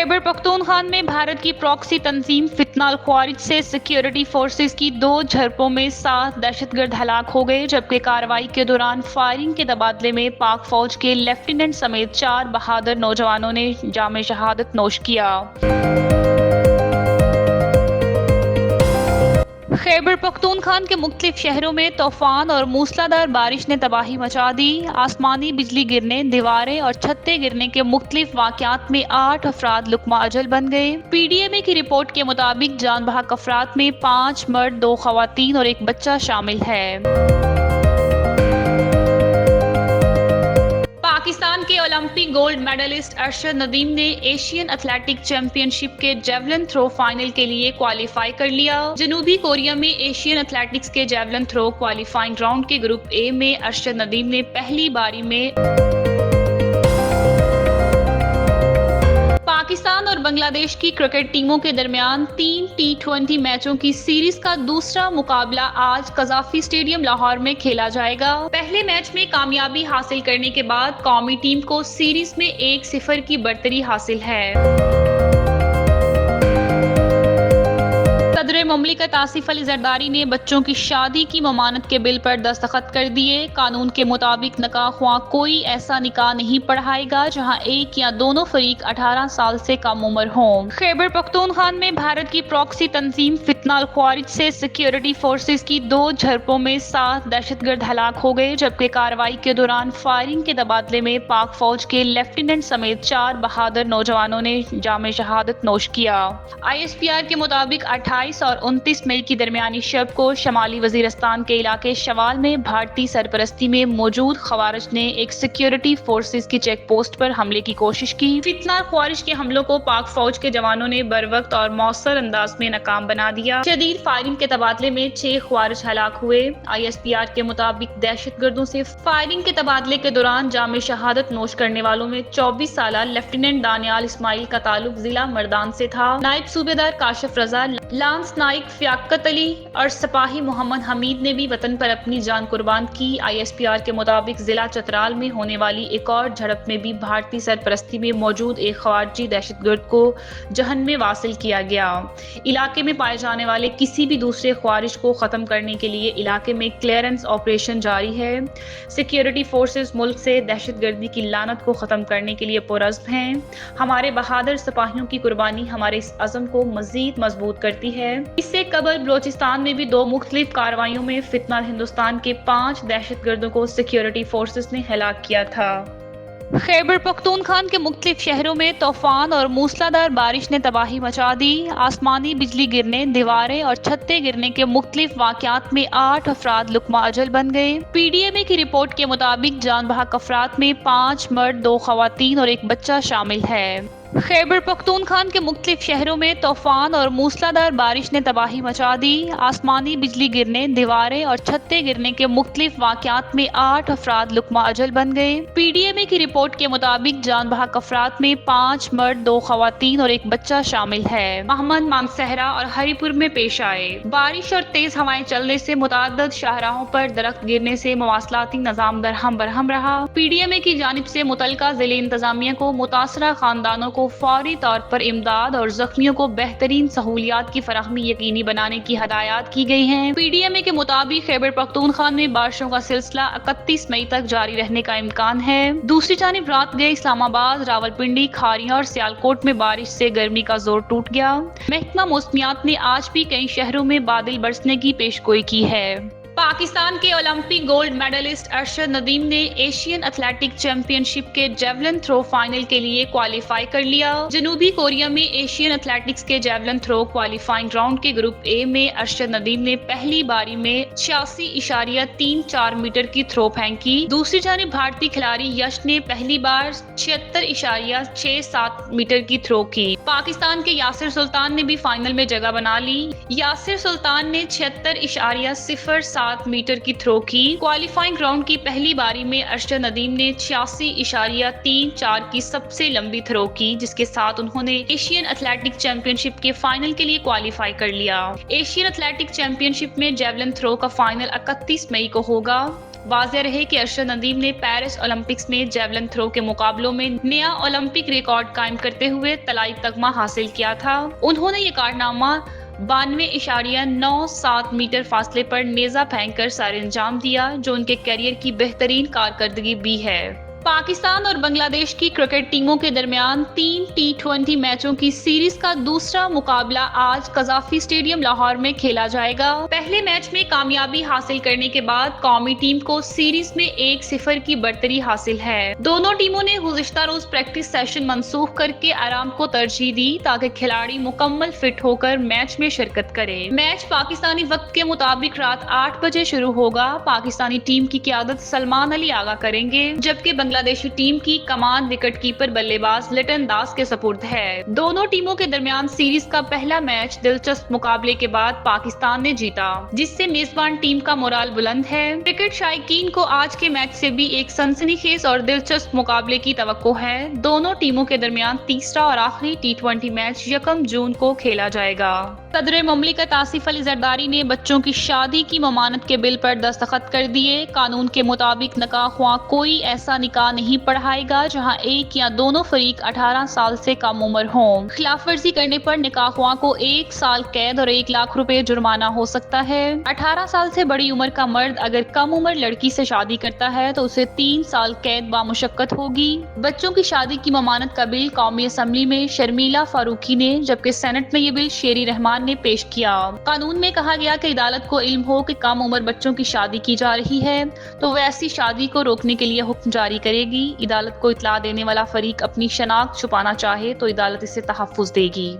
खैबर पख्तूनख्वा में भारत की प्रॉक्सी तंजीम फितना अल ख्वारिज से सिक्योरिटी फोर्सेस की 2 झड़पों में 7 दहशतगर्द हलाक हो गए, जबकि कार्रवाई के दौरान फायरिंग के तबादले में पाक फौज के लेफ्टिनेंट समेत 4 बहादुर नौजवानों ने जाम शहादत नोश किया। खैबर पख्तूनख्वा के मुख्तलिफ शहरों में तूफान और मूसलाधार बारिश ने तबाही मचा दी। आसमानी बिजली गिरने, दीवारें और छतें गिरने के मुख्तलिफ वाक़यात में 8 अफराद लुकमा अजल बन गए। PDMA की रिपोर्ट के मुताबिक जान बहक अफराद में 5 मर्द, 2 खवातीन और 1 बच्चा शामिल है। पाकिस्तान के Olympic gold medalist Arshad Nadeem ने एशियन एथलेटिक चैंपियनशिप के जेवलिन थ्रो फाइनल के लिए क्वालिफाई कर लिया। जनूबी कोरिया में एशियन एथलेटिक्स के जेवलिन थ्रो क्वालिफाइंग राउंड के ग्रुप ए में अरशद नदीम ने पहली बारी में पाकिस्तान और बांग्लादेश की क्रिकेट टीमों के दरमियान 3 T20 मैचों की सीरीज का दूसरा मुकाबला आज कज़ाफी स्टेडियम लाहौर में खेला जाएगा। पहले मैच में कामयाबी हासिल करने के बाद कौमी टीम को सीरीज में 1-0 की बढ़तरी हासिल है। सदर मुमलिकत आसिफ अली जरदारी ने बच्चों की शादी की ममानत के बिल पर दस्तखत कर दिए। कानून के मुताबिक निकाह ख्वाह कोई ऐसा निकाह नहीं पढ़ाएगा जहां एक या दोनों फरीक 18 साल से कम उम्र हों। खैबर पख्तूनख्वा में भारत की प्रॉक्सी तंजीम फितना अल ख्वारिज से सिक्योरिटी फोर्सेस की 2 झड़पों में 7 दहशतगर्द हलाक हो गए, जबकि कार्रवाई के दौरान फायरिंग के तबादले में पाक फौज के लेफ्टिनेंट समेत 4 बहादुर नौजवानों ने जाम शहादत नोश किया। ISPR के मुताबिक 28 और 29 मई की दरमियानी शब को शमाली वजीरिस्तान के इलाके शवाल में भारतीय सरपरस्ती में मौजूद खवारिज ने एक सिक्योरिटी फोर्सेस की चेक पोस्ट पर हमले की कोशिश की। फितना ख्वारिज के हमलों को पाक फौज के जवानों ने बरवक्त और मौसर अंदाज में नाकाम बना दिया। शदीद फायरिंग के तबादले में 6 ख्वारिज हलाक हुए। ISPR के मुताबिक दहशतगर्दों से फायरिंग के तबादले के दौरान जाम शहादत नोश करने वालों में 24 साल लेफ्टिनेंट दानियाल इस्माइल का ताल्लुक जिला मर्दान से था। नायब सूबेदार काशिफ रजा, लांस नाइक फ़ियाकत अली और सिपाही मोहम्मद हमीद ने भी वतन पर अपनी जान कुर्बान की। ISPR के मुताबिक जिला चतराल में होने वाली एक और झड़प में भी भारतीय सरपरस्ती में मौजूद एक ख्वारिजी दहशतगर्द को जहन में वासिल किया गया। इलाके में पाए जाने वाले किसी भी दूसरे ख्वारिज को ख़त्म करने के लिए इलाके में क्लियरेंस ऑपरेशन जारी है। सिक्योरिटी फोर्सेस मुल्क से दहशतगर्दी की लानत को ख़त्म करने के लिए पुरज़्म हैं। हमारे बहादुर सिपाहियों की कुर्बानी हमारे इस अज़म को मज़ीद मजबूत करती है। इससे कबल बलोचिस्तान में भी 2 मुख्तलिफ कार्रवाइयों में फितना हिंदुस्तान के 5 दहशतगर्दों को सिक्योरिटी फोर्सेस ने हलाक किया था। खैबर पख्तूनख्वा के मुख्तलिफ शहरों में तूफान और मूसलाधार बारिश ने तबाही मचा दी। आसमानी बिजली गिरने, दीवारें और छतें गिरने के मुख्तलिफ वाक़यात में 8 अफराद लुकमा अजल बन गए। PDMA की रिपोर्ट के मुताबिक जान बहक अफराद में 5 मर्द, 2 खवातीन और 1 बच्चा शामिल है। खैबर पख्तूनख्वा के मुख्तलिफ शहरों में तूफान और मूसलाधार बारिश ने तबाही मचा दी। आसमानी बिजली गिरने, दीवारें और छतें गिरने के मुख्तलिफ वाक़यात में 8 अफराद लुकमा अजल बन गए। PDMA की रिपोर्ट के मुताबिक जान बहक अफराद में 5 मर्द, 2 खवातीन और 1 बच्चा शामिल है। महमद, मानसहरा और हरीपुर में पेश आए। बारिश और तेज हवाएं चलने से मुतअद्दिद शाहराहों पर दरख्त गिरने से मवासलाती निज़ाम दरहम बरहम रहा। PDMA की जानिब से मुतलका ज़िले इंतजामिया को मुतासरा खानदानों को फौरी तौर पर इमदाद और जख्मियों को बेहतरीन सहूलियात की फराहमी यकीनी बनाने की हदायत की गई हैं। PDMA के मुताबिक खैबर पख्तूनख्वा में बारिशों का सिलसिला 31 मई तक जारी रहने का इम्कान है। दूसरी जानिब रात गए इस्लामाबाद, रावलपिंडी, खारिया और सियालकोट में बारिश से गर्मी का जोर टूट गया। महकमा मौसमियात ने आज भी कई शहरों में बादल बरसने की पेशगोई की है। पाकिस्तान के Olympic gold medalist Arshad Nadeem ने एशियन एथलेटिक चैंपियनशिप के जेवलिन थ्रो फाइनल के लिए क्वालिफाई कर लिया। जनूबी कोरिया में एशियन एथलेटिक्स के जेवलिन थ्रो क्वालिफाइंग राउंड के ग्रुप ए में अरशद नदीम ने पहली बारी में 86.34 मीटर की थ्रो फेंकी। दूसरी जानिब भारतीय खिलाड़ी यश ने पहली बार 76.67 मीटर की थ्रो की। पाकिस्तान के यासिर सुल्तान ने भी फाइनल में जगह बना ली। यासिर सुल्तान ने 76.07 मीटर की थ्रो की। क्वालिफाइंग राउंड की पहली बारी में अरशद नदीम ने 86.34 की सबसे लंबी थ्रो की, जिसके साथ उन्होंने एशियन एथलेटिक चैंपियनशिप के फाइनल के लिए क्वालिफाई कर लिया। एशियन एथलेटिक चैंपियनशिप में जेवलिन थ्रो का फाइनल 31 मई को होगा। वाज़ेह रहे कि अरशद नदीम ने पेरिस ओलंपिक्स में जेवलिन थ्रो के मुकाबलों में नया ओलंपिक रिकॉर्ड कायम करते हुए तलाई तगमा हासिल किया था। उन्होंने ये कारनामा 92.97 मीटर फासले पर नेजा फेंक कर सर अंजाम दिया, जो उनके करियर की बेहतरीन कारकर्दगी भी है। पाकिस्तान और बांग्लादेश की क्रिकेट टीमों के दरमियान 3 T20 मैचों की सीरीज का दूसरा मुकाबला आज कजाफी स्टेडियम लाहौर में खेला जाएगा। पहले मैच में कामयाबी हासिल करने के बाद कौमी टीम को सीरीज में 1-0 की बढ़तरी हासिल है। दोनों टीमों ने गुज़िश्ता रोज प्रैक्टिस सेशन मंसूख करके आराम को तरजीह दी ताकि खिलाड़ी मुकम्मल फिट होकर मैच में शिरकत करे। मैच पाकिस्तानी वक्त के मुताबिक रात 8 बजे शुरू होगा। पाकिस्तानी टीम की क़यादत सलमान अली आगा करेंगे, जबकि बांग्लादेशी टीम की कमान विकेटकीपर बल्लेबाज लिटन दास के सपुर्द है। दोनों टीमों के दरमियान सीरीज का पहला मैच दिलचस्प मुकाबले के बाद पाकिस्तान ने जीता, जिससे मेजबान टीम का मोराल बुलंद है। क्रिकेट शायकीन को आज के मैच से भी एक सनसनीखेज और दिलचस्प मुकाबले की तवक्को है। दोनों टीमों के दरमियान तीसरा और आखिरी T20 मैच 1 जून को खेला जाएगा। सदर मुमलिकत आसिफ अली जरदारी ने बच्चों की शादी की ममानत के बिल पर दस्तखत कर दिए। कानून के मुताबिक निकाह कोई ऐसा निकाह नहीं पढ़ाएगा जहां एक या दोनों फरीक 18 साल से कम उम्र हों। खिलाफ वर्जी करने पर निकाह को 1 साल कैद और 1 लाख रुपए जुर्माना हो सकता है। 18 साल से बड़ी उम्र का मर्द अगर कम उम्र लड़की से शादी करता है तो उसे 3 साल कैद बामुशक्कत होगी। बच्चों की शादी की ममानत का बिल कौमी असम्बली में शर्मीला फारूकी ने, जबकि सेनेट में ये बिल शेरी रहमान ने पेश किया। कानून में कहा गया कि अदालत को इल्म हो कि कम उम्र बच्चों की शादी की जा रही है तो वह ऐसी शादी को रोकने के लिए हुक्म जारी करेगी। अदालत को इत्तला देने वाला फरीक अपनी शनाख्त छुपाना चाहे तो अदालत इसे तहफ्फुज़ देगी।